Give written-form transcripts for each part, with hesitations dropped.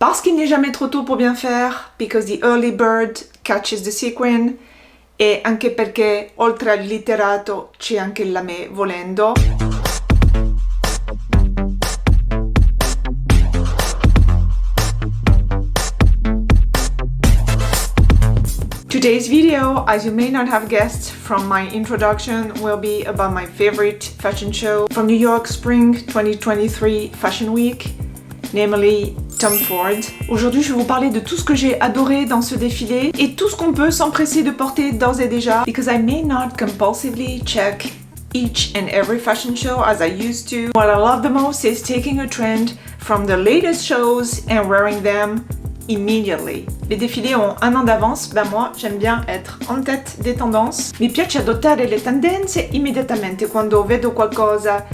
Parce qu'il n'est jamais trop tôt pour bien faire, because the early bird catches the sequin, e anche perché oltre al literato c'è anche il lamé volendo. Today's video, as you may not have guessed from my introduction, will be about my favorite fashion show from New York Spring 2023 Fashion Week, namely Tom Ford. Aujourd'hui, je vais vous parler de tout ce que j'ai adoré dans ce défilé et tout ce qu'on peut s'empresser de porter d'ores et déjà, because I may not compulsively check each and every fashion show as I used to. What I love the most is taking a trend from the latest shows and wearing them immediately. Les défilés ont un an d'avance, ben moi j'aime bien être en tête des tendanze. Mi piace adottare le tendenze immediatamente quando vedo qualcosa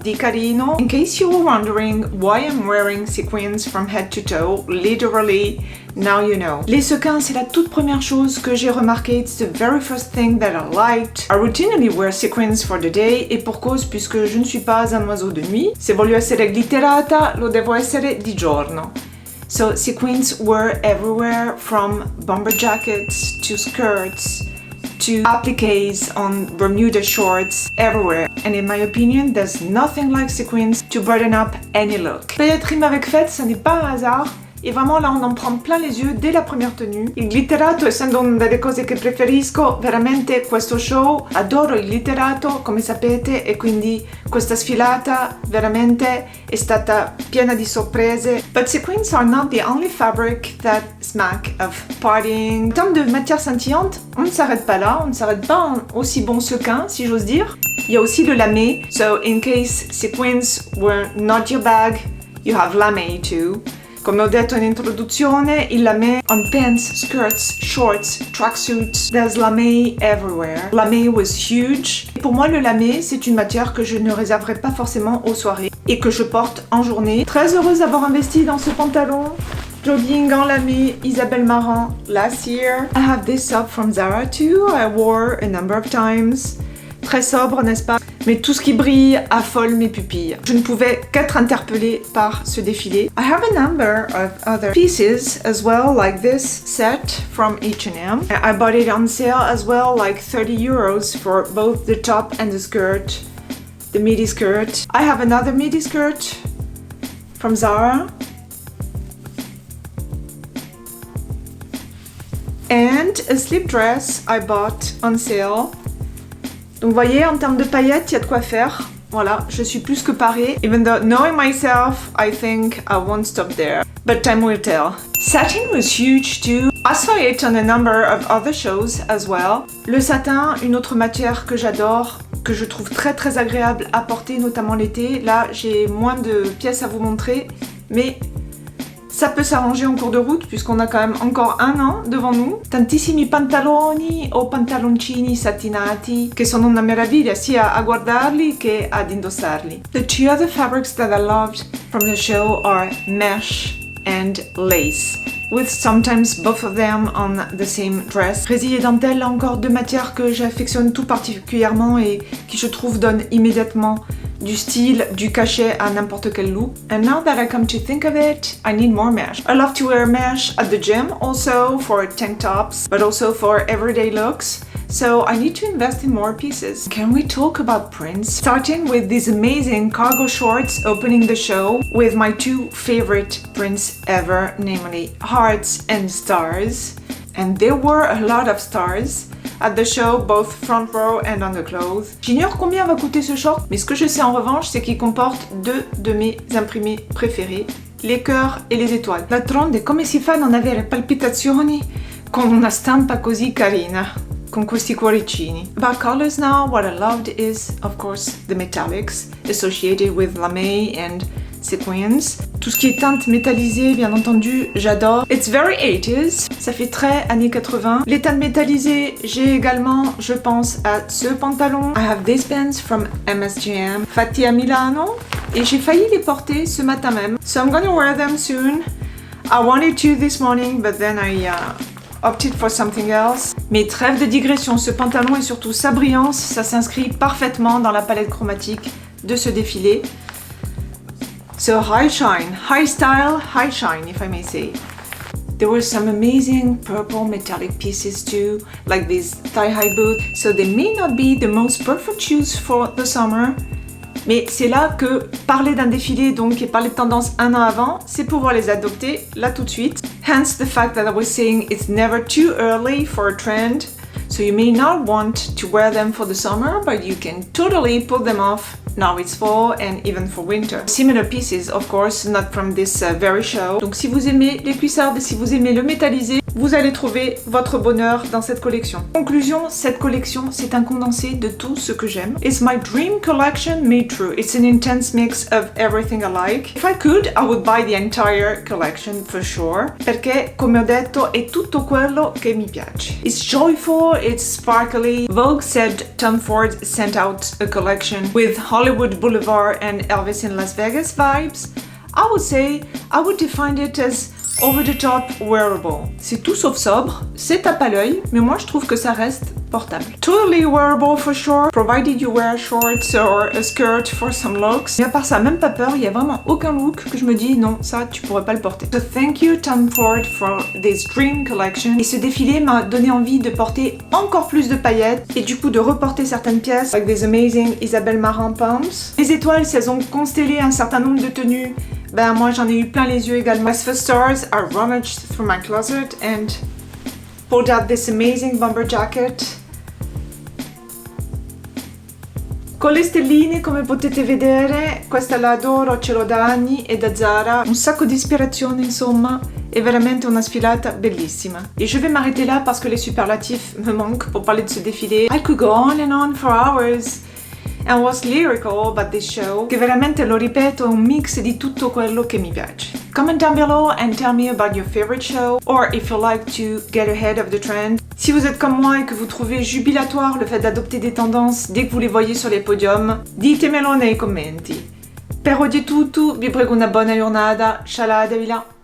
di carino. In case you were wondering why I'm wearing sequins from head to toe, literally, now you know. Les sequins, c'est la toute première chose que j'ai remarqué. It's the very first thing that I liked. I routinely wear sequins for the day, et pour cause, puisque je ne suis pas un oiseau de nuit. Se voglio essere glitterata, lo devo essere di giorno. So sequins were everywhere, from bomber jackets to skirts to appliques on Bermuda shorts, everywhere. And in my opinion, there's nothing like sequins to brighten up any look. Peut-être rime avec fête, ça n'est pas un hasard. E vraiment là on en prend plein les yeux dès la première tenue. Il glitterato essendo una delle cose che preferisco, veramente questo show, adoro il glitterato come sapete, e quindi questa sfilata veramente è stata piena di sorprese. But sequins are not the only fabric that smack of partying. En termes de matière scintillante, on ne s'arrête pas là, on ne s'arrête pas en aussi bon sequin si j'ose dire. Il y a aussi le lamé, so in case sequins were not your bag, you have lamé too. Come ho detto in introduzione, il lamé on pants, skirts, shorts, tracksuits, there's lamé everywhere. Lamé was huge. Pour moi, le lamé, c'est une matière que je ne réserverai pas forcément aux soirées et que je porte en journée. Très heureuse d'avoir investi dans ce pantalon. Jogging en lamé, Isabelle Marant, last year. I have this top from Zara too, I wore a number of times. Très sobre, n'est-ce pas? Mais tout ce qui brille affole mes pupilles. Je ne pouvais qu'être interpellée par ce défilé. I have a number of other pieces as well, like this set from H&M. I bought it on sale as well, like 30 euros for both the top and the skirt, the midi skirt. I have another midi skirt from Zara. And a slip dress I bought on sale. Donc vous voyez, en termes de paillettes, il y a de quoi faire. Voilà, je suis plus que parée. Even though knowing myself, I think I won't stop there. But time will tell. Satin was huge too. I saw it on a number of other shows as well. Le satin, une autre matière que j'adore, que je trouve très très agréable à porter, notamment l'été. Là, j'ai moins de pièces à vous montrer, mais ça peut s'arranger en cours de route puisqu'on a quand même encore un an devant nous. Tantissimi pantaloni o pantaloncini satinati che sono una meraviglia sia a guardarli che ad indossarli. The two other fabrics that I loved from the show are mesh and lace, with sometimes both of them on the same dress. Résil et dentelle, là encore deux matières que j'affectionne tout particulièrement et qui je trouve donnent immédiatement du style, du cachet à n'importe quel look. And now that I come to think of it, I need more mesh. I love to wear mesh at the gym also for tank tops, but also for everyday looks. So I need to invest in more pieces. Can we talk about prints? Starting with these amazing cargo shorts opening the show with my two favorite prints ever, namely hearts and stars. And there were a lot of stars at the show, both front row and on the clothes. J'ignore combien va coûter ce short, mais ce que je sais en revanche, c'est qu'il comporte deux de mes imprimés préférés, les cœurs et les étoiles. D'altronde, come si fa a non avere palpitazioni con una stampa così carina, con questi cuoricini? About colors now, what I loved is, of course, the metallics associated with lamé and sequins. Tout ce qui est teinte métallisée, bien entendu, j'adore. It's very 80s, ça fait très années 80. Les teintes métallisées, j'ai également, je pense, à ce pantalon. I have these pants from MSGM, fatti a Milano, et j'ai failli les porter ce matin même. So I'm gonna wear them soon. I wanted to this morning, but then I opted for something else. Mais trêve de digression, ce pantalon et surtout sa brillance, ça s'inscrit parfaitement dans la palette chromatique de ce défilé. So high shine, high style, high shine, if I may say. There were some amazing purple metallic pieces too, like these thigh-high boots. So they may not be the most perfect shoes for the summer, mais c'est là que parler d'un défilé donc et parler de tendance un an avant, c'est pouvoir les adopter là tout de suite. Hence the fact that I was saying it's never too early for a trend. So you may not want to wear them for the summer, but you can totally pull them off. Now it's fall and even for winter. Similar pieces, of course, not from this very show. Donc si vous aimez les cuissardes et si vous aimez le métallisé, vous allez trouver votre bonheur dans cette collection. Conclusion, cette collection, c'est un condensé de tout ce que j'aime. It's my dream collection made true. It's an intense mix of everything I like. If I could, I would buy the entire collection for sure. Perché, come ho detto, è tutto quello che mi piace. It's joyful, it's sparkly. Vogue said Tom Ford sent out a collection with Hollywood Boulevard and Elvis in Las Vegas vibes. I would say, I would define it as over-the-top wearable. C'est tout sauf sobre, c'est tape à l'œil, mais moi je trouve que ça reste portable. Totally wearable for sure, provided you wear shorts or a skirt for some looks. Mais à part ça, même pas peur, il y a vraiment aucun look que je me dis non, ça tu pourrais pas le porter. So thank you Tom Ford for this dream collection. Et ce défilé m'a donné envie de porter encore plus de paillettes et du coup de reporter certaines pièces, like this amazing Isabelle Marant pumps. Les étoiles, si elles ont constellé un certain nombre de tenues, ben moi j'en ai eu plein les yeux également. As for stars, I rummaged through my closet and pulled out this amazing bomber jacket. Con le stelline, come potete vedere, questa la adoro, ce l'ho da anni, è da Zara. Un sacco di ispirazione insomma, è veramente una sfilata bellissima. Et je vais m'arrêter là parce que les superlatifs me manquent pour parler de ce défilé. I could go on for hours. And what's lyrical about this show, che veramente, lo ripeto, è un mix di tutto quello che mi piace. Comment down below and tell me about your favorite show, or if you like to get ahead of the trend. Si vous êtes comme moi et que vous trouvez jubilatoire le fait d'adopter des tendances dès que vous les voyez sur les podiums, ditemelo nei commenti. Per oggi è tutto, vi prego una buona giornata, shalom.